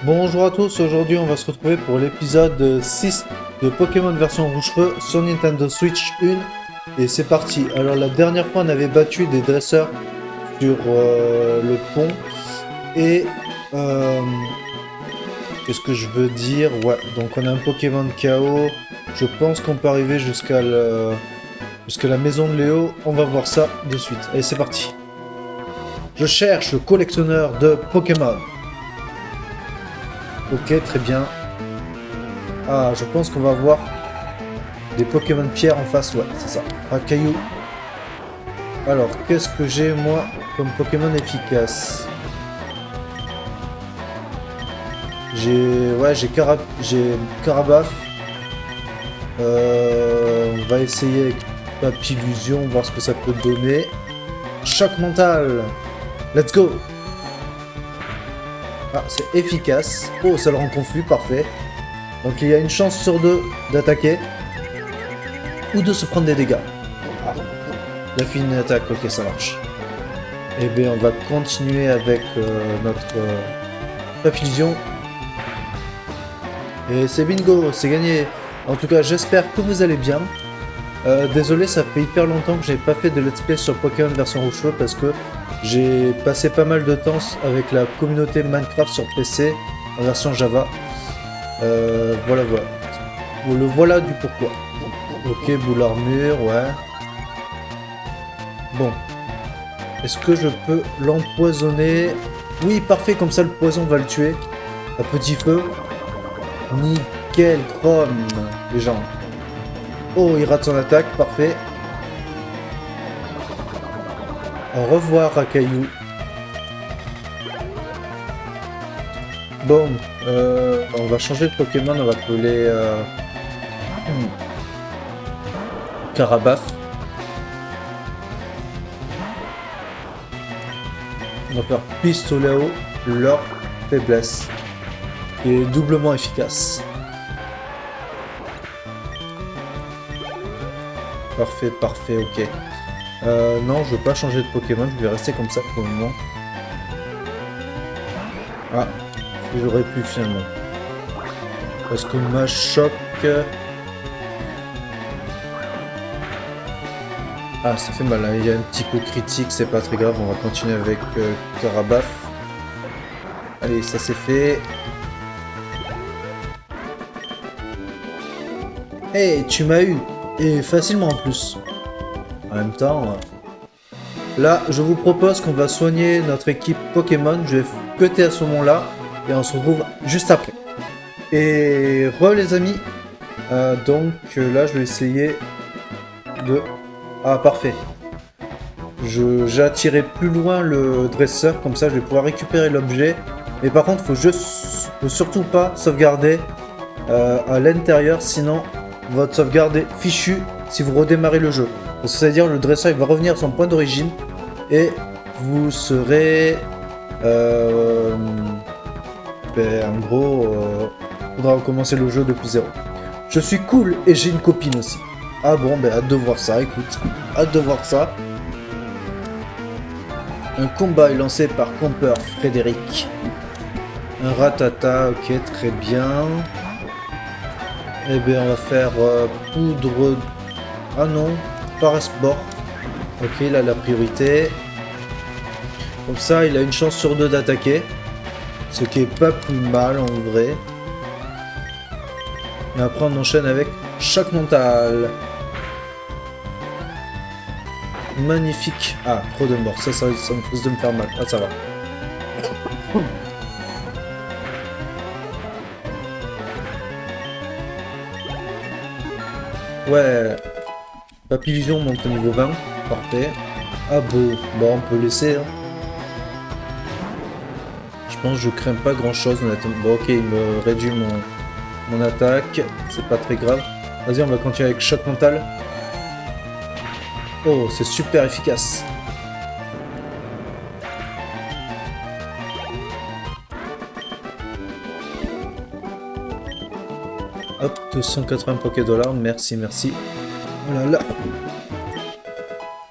Bonjour à tous, aujourd'hui on va se retrouver pour l'épisode 6 de Pokémon version rouge-feu sur Nintendo Switch 1 et c'est parti. Alors la dernière fois on avait battu des dresseurs sur le pont et euh, qu'est-ce que je veux dire? Ouais, donc on a un Pokémon KO, je pense qu'on peut arriver jusqu'à la maison de Léo, on va voir ça de suite. Allez c'est parti. Je cherche le collectionneur de Pokémon. Ok, très bien. Ah, je pense qu'on va voir des Pokémon pierre en face, ouais, c'est ça. Un caillou. Alors, qu'est-ce que j'ai, moi, comme Pokémon efficace? J'ai Carabaf. On va essayer avec Papillusion, voir ce que ça peut donner. Choc mental. Let's go. Ah, c'est efficace. Oh, ça le rend confus, parfait. Donc il y a une chance sur deux d'attaquer ou de se prendre des dégâts. Ah, il a fait une attaque, ok, ça marche. Et bien, on va continuer avec notre Papillusion. Et c'est bingo, c'est gagné. En tout cas, j'espère que vous allez bien. Désolé, ça fait hyper longtemps que j'ai pas fait de let's play sur Pokémon version rouge-feu parce que j'ai passé pas mal de temps avec la communauté Minecraft sur PC en version Java. Voilà. Le voilà du pourquoi. Ok, boule armure, ouais. Bon. Est-ce que je peux l'empoisonner? Oui, parfait, comme ça le poison va le tuer. À petit feu. Nickel, chrome, les gens. Oh, il rate son attaque, parfait. Au revoir, Rakaillou. Bon, on va changer de Pokémon, on va appeler Carabaf. On va faire pistolet haut, leur faiblesse. Qui est doublement efficace. Parfait, ok. Non, je veux pas changer de Pokémon, je vais rester comme ça pour le moment. Ah, j'aurais pu finalement. Parce que ma choc... Ah, ça fait mal, hein. Il y a un petit coup critique, c'est pas très grave, on va continuer avec Carabaf. Allez, ça c'est fait. Hey, tu m'as eu! Et facilement en plus. En même temps... Là, je vous propose qu'on va soigner notre équipe Pokémon. Je vais cutter à ce moment-là. Et on se retrouve juste après. Et les amis. Donc là, je vais essayer de... Ah, parfait. J'ai attiré plus loin le dresseur. Comme ça, je vais pouvoir récupérer l'objet. Mais par contre, faut surtout pas sauvegarder à l'intérieur. Sinon, votre sauvegarde est fichue si vous redémarrez le jeu. Parce que ça veut dire que le dresseur il va revenir à son point d'origine. Et vous serez... en gros, faudra recommencer le jeu depuis zéro. Je suis cool et j'ai une copine aussi. Ah bon, hâte de voir ça, écoute. Hâte de voir ça. Un combat est lancé par Comper Frédéric. Un ratata, ok, très bien. Eh bien, on va faire poudre... Ah non, par sport. Ok, il a la priorité. Comme ça, il a une chance sur deux d'attaquer. Ce qui est pas plus mal en vrai. Et après, on enchaîne avec choc mental. Magnifique. Ah, trop de morts. Ça me risque de me faire mal. Ah, ça va. Ouais. Papillusion monte au niveau 20. Parfait. Ah bon, bon on peut laisser. Hein. Je pense que je crains pas grand chose. Bon ok, il me réduit mon attaque. C'est pas très grave. Vas-y, on va continuer avec choc mental. Oh, c'est super efficace. Hop, 280 Poké-Dollars. Merci. Oh là là.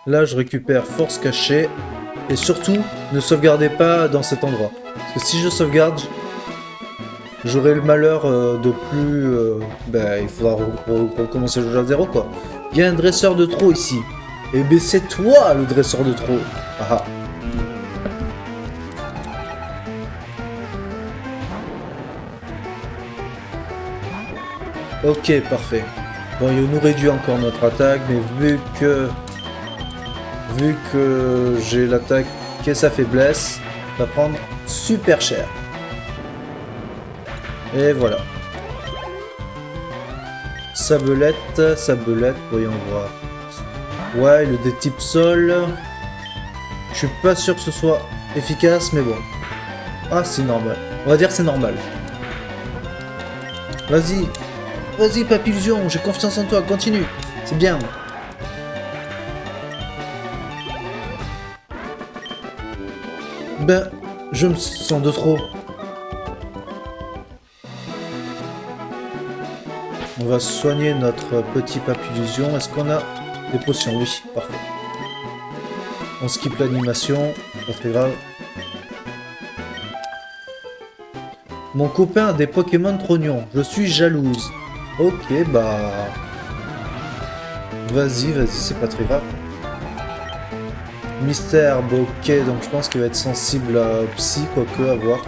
Là, je récupère force cachée. Et surtout, ne sauvegardez pas dans cet endroit. Parce que si je sauvegarde, j'aurai le malheur de plus... ben, il faudra recommencer le jeu à zéro, quoi. Il y a un dresseur de trop ici. Eh ben, c'est toi, le dresseur de trop. Ah. Ok, parfait. Bon, il nous réduit encore notre attaque, mais vu que j'ai l'attaque et sa faiblesse, ça va prendre super cher. Et voilà. Sabelette, voyons voir. Ouais, le des types sol. Je suis pas sûr que ce soit efficace, mais bon. Ah, c'est normal. On va dire c'est normal. Vas-y. Vas-y, Papillusion, j'ai confiance en toi, continue. C'est bien. Ben, je me sens de trop. On va soigner notre petit Papillusion. Est-ce qu'on a des potions? Oui, parfait. On skip l'animation, pas très grave. Mon copain a des Pokémon trognons. Je suis jalouse. Ok, bah... Vas-y, c'est pas très grave. Mystère, bah ok, donc je pense qu'il va être sensible à Psy, quoique, à voir.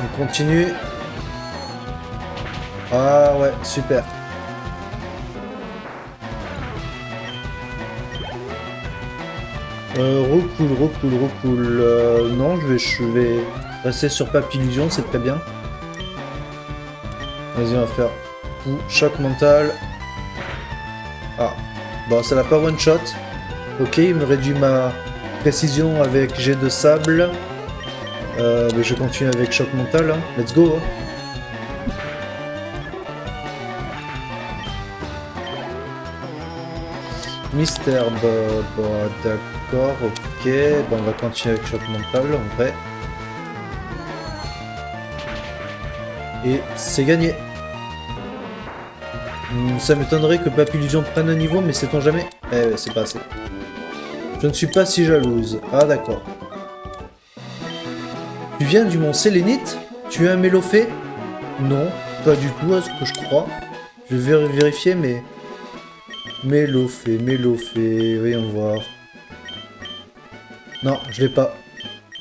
On continue. Ah ouais, super. Recool. Non, je vais rester sur Papillusion, c'est très bien. Vas-y, on va faire choc mental. Ah, bon, ça n'a pas one shot. Ok, il me réduit ma précision avec jet de sable. Mais je continue avec choc mental. Hein. Let's go. Hein. Mystère, bah d'accord, ok. Bon, on va continuer avec choc mental en vrai. Et c'est gagné. Ça m'étonnerait que Papillusion prenne un niveau, mais sait-on jamais? Eh, c'est pas assez. Je ne suis pas si jalouse. Ah, d'accord. Tu viens du mont Sélénite? Tu es un Mélophée? Non, pas du tout, à ce que je crois. Je vais vérifier, mais... Mélophée, voyons voir. Non, je l'ai pas.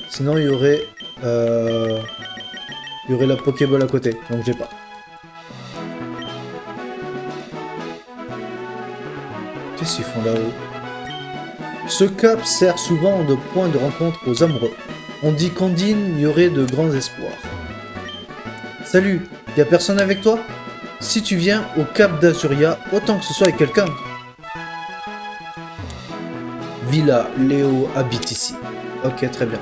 Sinon, il y aurait... Il y aurait la Pokéball à côté, donc j'ai pas. Qu'est-ce qu'ils font là-haut? Ce cap sert souvent de point de rencontre aux amoureux. On dit qu'Ondine y aurait de grands espoirs. Salut, y a personne avec toi? Si tu viens au cap d'Azuria, autant que ce soit avec quelqu'un. Villa, Léo habite ici. Ok, très bien.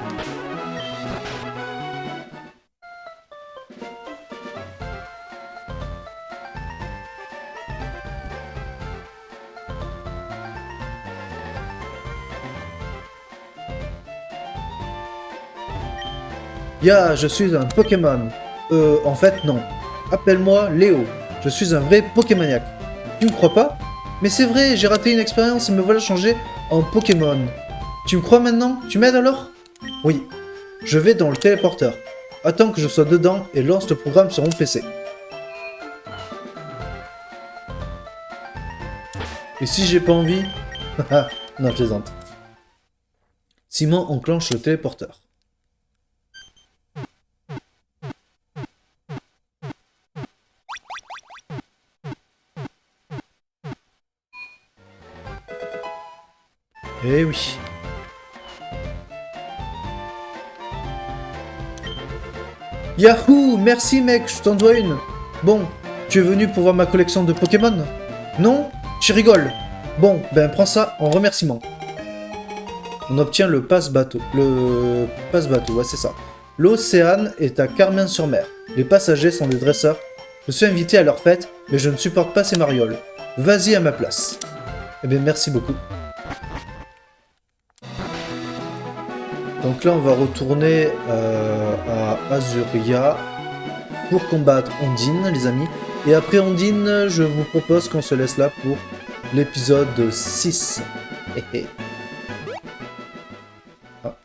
Ya, je suis un Pokémon. En fait, non. Appelle-moi Léo. Je suis un vrai Pokémaniac. Tu me crois pas? Mais c'est vrai, j'ai raté une expérience et me voilà changé en Pokémon. Tu me crois maintenant? Tu m'aides alors? Oui. Je vais dans le téléporteur. Attends que je sois dedans et lance le programme sur mon PC. Et si j'ai pas envie? Haha, non, je plaisante. Simon enclenche le téléporteur. Eh oui. Yahoo! Merci mec, je t'en dois une. Bon, tu es venu pour voir ma collection de Pokémon? Non? Tu rigoles. Bon, ben prends ça en remerciement. On obtient le passe-bateau. Le passe-bateau, ouais c'est ça. L'Océane est à Carmin-sur-Mer. Les passagers sont des dresseurs. Je suis invité à leur fête, mais je ne supporte pas ces marioles. Vas-y à ma place. Eh bien merci beaucoup. Donc là, on va retourner à Azuria pour combattre Ondine, les amis. Et après Ondine, je vous propose qu'on se laisse là pour l'épisode 6. Ah.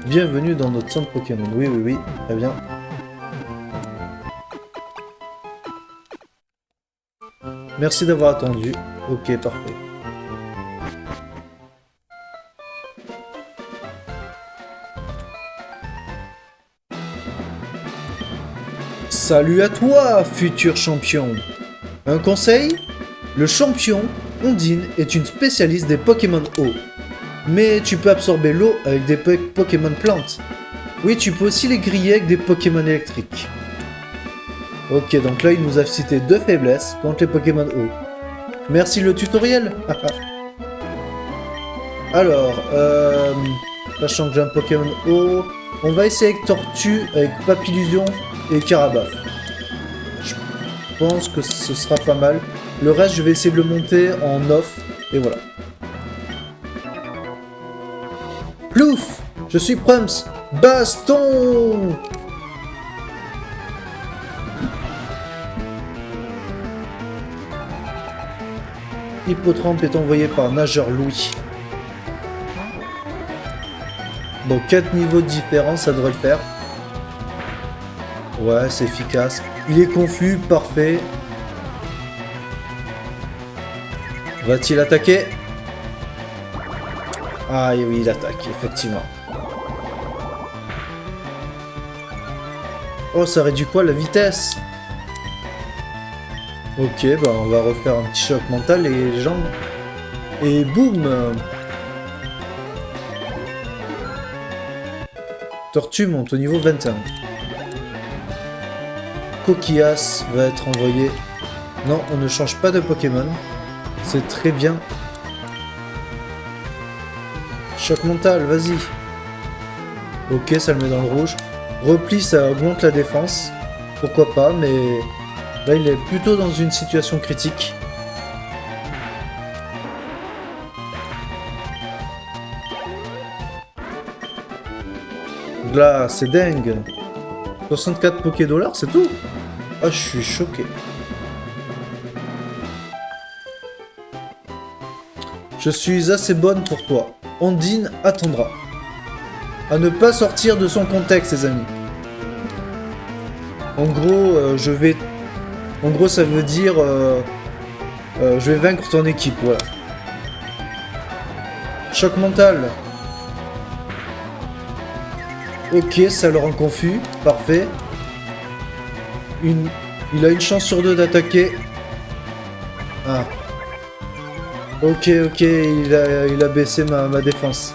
Bienvenue dans notre centre Pokémon. Oui, oui, oui. Très bien. Merci d'avoir attendu. Ok, parfait. Salut à toi, futur champion. Un conseil? Le champion, Ondine, est une spécialiste des Pokémon eau. Mais tu peux absorber l'eau avec des Pokémon plantes. Oui, tu peux aussi les griller avec des Pokémon électriques. Ok, donc là, il nous a cité 2 faiblesses contre les Pokémon eau. Merci le tutoriel. Alors, sachant que j'ai un Pokémon eau, on va essayer avec Tortue, avec Papillusion et Carabaf. Je pense que ce sera pas mal. Le reste, je vais essayer de le monter en off, et voilà. Plouf! Je suis Prums! Baston! Hippotrampe est envoyé par Nageur Louis. Bon, 4 niveaux différents, ça devrait le faire. Ouais, c'est efficace. Il est confus, parfait. Va-t-il attaquer? Ah oui, il attaque, effectivement. Oh, ça réduit quoi, la vitesse? Ok, bah on va refaire un petit choc mental et les jambes. Et boum! Tortue monte au niveau 21. Coquillas va être envoyé. Non, on ne change pas de Pokémon. C'est très bien. Choc mental, vas-y. Ok, ça le met dans le rouge. Repli, ça augmente la défense. Pourquoi pas, mais là, il est plutôt dans une situation critique. Là, c'est dingue. 64 Poké-Dollars, c'est tout? Ah, je suis choqué. Je suis assez bonne pour toi. Ondine attendra. À ne pas sortir de son contexte, ses amis. En gros, je vais... En gros, ça veut dire... je vais vaincre ton équipe, voilà. Choc mental. Ok, ça le rend confus. Parfait. Il a une chance sur 2 d'attaquer. Ah. Ok, il a baissé ma défense.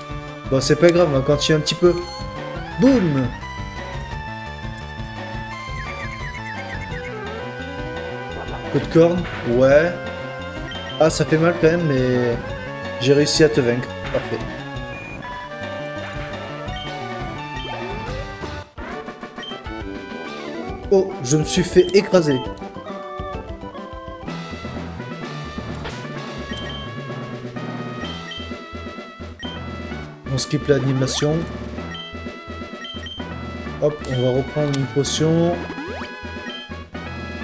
Bon, c'est pas grave, on va continuer un petit peu. Boum! Coup de corne, ouais. Ah, ça fait mal quand même, mais j'ai réussi à te vaincre. Parfait. Oh, je me suis fait écraser. On skip l'animation. Hop, on va reprendre une potion.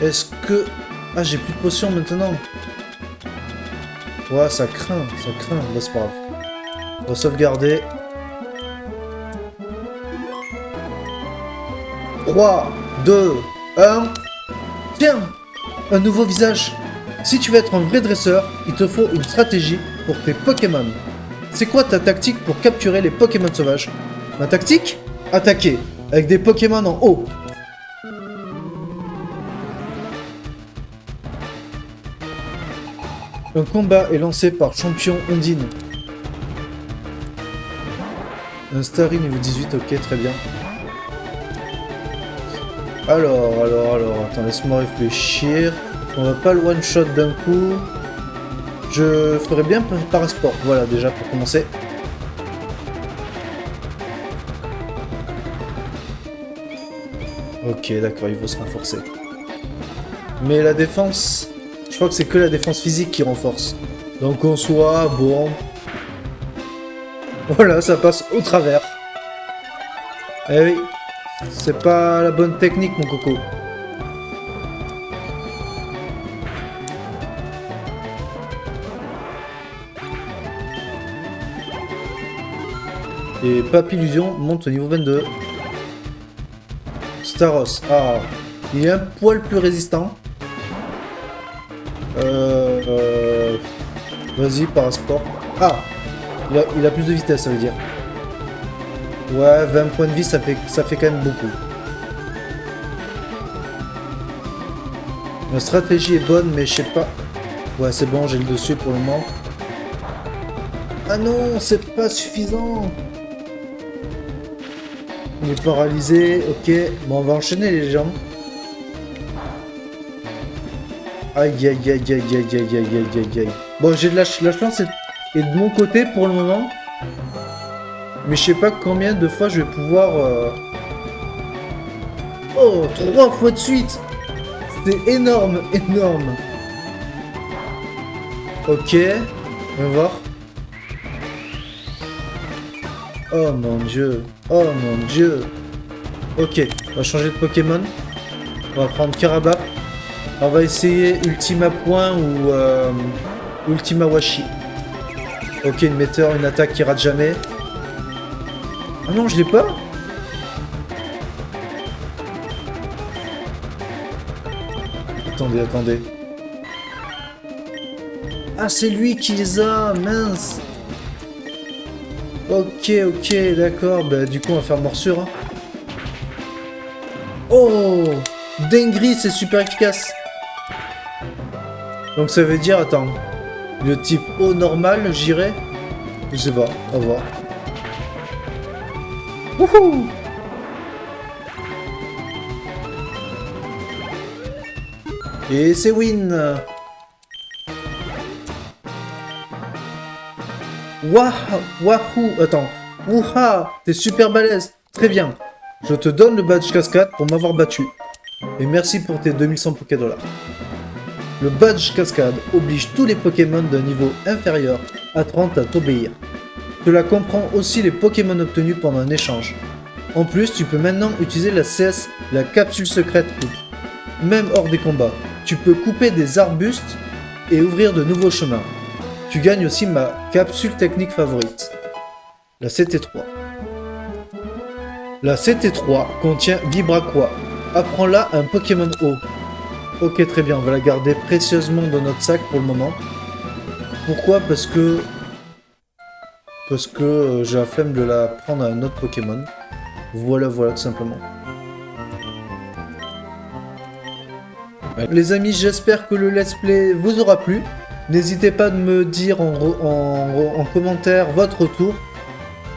Est-ce que... Ah, j'ai plus de potions maintenant. Ouais, ça craint. Bah, c'est pas grave. On va sauvegarder. 3, 2, 1. Tiens! Un nouveau visage. Si tu veux être un vrai dresseur, il te faut une stratégie pour tes Pokémon. C'est quoi ta tactique pour capturer les Pokémon sauvages? Ma tactique? Attaquer, avec des Pokémon en haut. Un combat est lancé par champion Ondine. Un Starry niveau 18, ok, très bien. Alors, attends, laisse-moi réfléchir. On va pas le one-shot d'un coup. Je ferais bien Parasport, voilà, déjà, pour commencer. Ok, d'accord, il faut se renforcer. Mais la défense... Je crois que c'est que la défense physique qui renforce. Donc en soi, bon... Voilà, ça passe au travers. Eh oui, c'est pas la bonne technique, mon coco. Et Papillusion monte au niveau 22. Staros. Ah, il est un poil plus résistant. Vas-y, Parasport. Ah, il a plus de vitesse, ça veut dire. Ouais, 20 points de vie, ça fait quand même beaucoup. La stratégie est bonne, mais je sais pas. Ouais, c'est bon, j'ai le dessus pour le moment. Ah non, c'est pas suffisant. Il est paralysé, ok. Bon, on va enchaîner les gens. Aïe, aïe, aïe, aïe, aïe, aïe, aïe, aïe, aïe, aïe. Bon, j'ai de la chance est de mon côté pour le moment. Mais je sais pas combien de fois je vais pouvoir... Oh, 3 fois de suite. C'est énorme, énorme. Ok, on va voir. Oh mon dieu, oh mon dieu. Ok, on va changer de Pokémon. On va prendre Karabap. On va essayer Ultima Point ou Ultima Washi. Ok, une météore, une attaque qui rate jamais. Ah non, je l'ai pas. Attendez, attendez. Ah, c'est lui qui les a, mince. Ok, ok, d'accord. Bah, du coup, on va faire morsure. Hein. Oh, Dengri, c'est super efficace. Donc ça veut dire, attends, le type eau normal, j'irai. Je sais pas, on va voir. Wouhou! Et c'est win! Waouh! Wahou! Attends. Wouha! T'es super balèze! Très bien. Je te donne le badge cascade pour m'avoir battu. Et merci pour tes 2100 Pokédollars. Le badge cascade oblige tous les Pokémon d'un niveau inférieur à 30 à t'obéir. Cela comprend aussi les Pokémon obtenus pendant un échange. En plus, tu peux maintenant utiliser la CS, la capsule secrète coupe. Même hors des combats, tu peux couper des arbustes et ouvrir de nouveaux chemins. Tu gagnes aussi ma capsule technique favorite, la CT3. La CT3 contient Vibraqua. Apprends-la à un Pokémon eau. Ok, très bien, on va la garder précieusement dans notre sac pour le moment. Pourquoi? Parce que j'ai la flemme de la prendre à un autre Pokémon. Voilà, voilà, tout simplement. Les amis, j'espère que le let's play vous aura plu. N'hésitez pas de me dire en commentaire votre retour.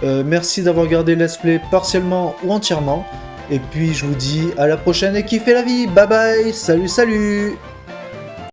Merci d'avoir regardé le let's play partiellement ou entièrement. Et puis je vous dis à la prochaine et kiffez la vie. Bye bye. Salut, salut.